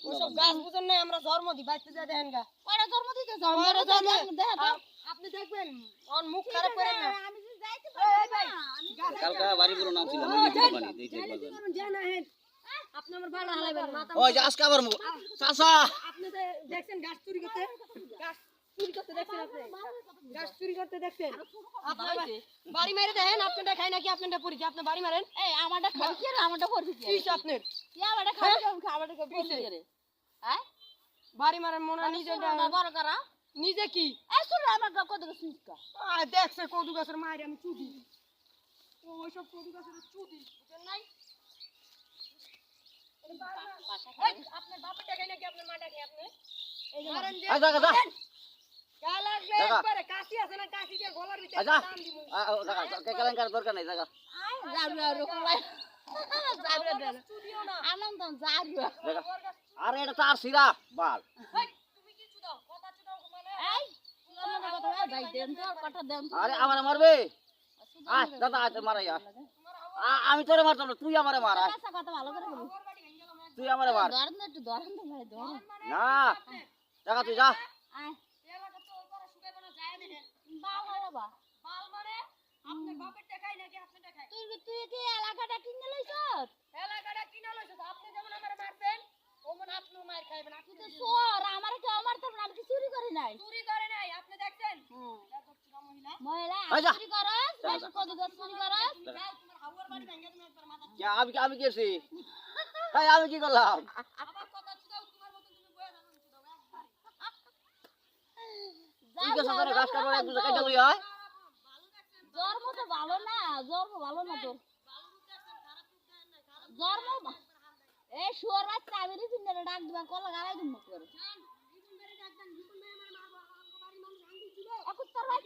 ওসব গাছ বুঝেন না আমরা জন্ম দি বাইতে যা দেখেন গা কয়টা জন্ম দিতে যাও আপনি দেখবেন অন মুখ খারাপ করেন না আমি যদি যাইতে পারি না আমি কালকা বাড়ি পুরো নাম ছিল পানি দিতে পারবেন আপনি আমার বাড়া হালাইবেন মাথা ওই যে আজকে আবার চাচা আপনি দেখছেন গাছ চুরি করতে গাছ চুরি করতে দেখছেন আপনি গাছ চুরি করতে দেখছেন আপনার বাড়ি মেরে দেখেন আপনারটা খাই নাকি আপনারটা পরিচয় আপনি বাড়ি মারেন এই আমারটা খাবি কি রে আমারটা করবি কি কি আপনার কি আমারটা খাবি আমারটা করবি কি রে হ্যাঁ বাড়ি মারেন মনে হয় নিজে বড় করা নিজে কি এই শুন আমার কত সুস্কা দেখছে কদু গাছের মায়ের আমি চুদি ওইসব কদু গাছের চুদি বুঝেন নাই আপনার বাপের টাকাই নাকি আপনার মা টাকাই আপনি মারেন যে আচ্ছা আচ্ছা গা লাগলে একবারে কাশি আছে না কাশি দিয়ে গলার ভিতরে আচ্ছা টান দিব জায়গা কেলেঙ্কার দরকার নাই জায়গা যাবে আর কোলাই যাবে চুদিও না আনন্দ যাবে জায়গা আরে এটা তার সিরা বাল তুমি কি চুদাও কথা চুদাও মানে এই তোমার কথা ভাই দেন তো কথা দেন আরে আমারে মারবে আয় দাদা আয় মারাই আমি তোরে মারতাম না তুই আমারে মার আয় কথা কথা ভালো করে বল ওর বাড়ি ভেঙে গেল তুই আমারে মার ধরেন না একটু ধরেন তো ভাই ধরেন না জায়গা তুই যা আয় এলাকা তো ওপরে শুকাইবে না যায় না বাবা বাবা বাল মানে আপনার বাপের টাকাই নাকি আপনার টাকাই তুই কি এলাকাটা কিনে লইছস এলাকাটা কিনা লইছে আপনি যেমন আমারে মারবেন ওমন আপনিও মার খাইবেন আপনি তুই তো সোর আমার কি আমার তো আমি কি চুরি করি নাই চুরি করে নাই আপনি দেখছেন মহিলা মহিলা আচ্ছা। চুরি করস বেশ কত গাছ চুরি করস যাও তোমার হাওয়ার বাড়ি ভেঙে তুমি একবার মাথা কে আমি কি করছি তাই আমি কি করলাম আবার কথা চুদাও তোমার মতন তুমি বয়া যাবেন চুদাও একবার তুই গেছ তোরে গাছ কাটবার এক দুটো কাটা লই আয় জন্ম তো ভালো না জন্ম ভালো না তোর জন্ম এই শুয়ার বাচ্চা আমি পিন্ডারে ডাক দিবা কলা গালাই দিম করে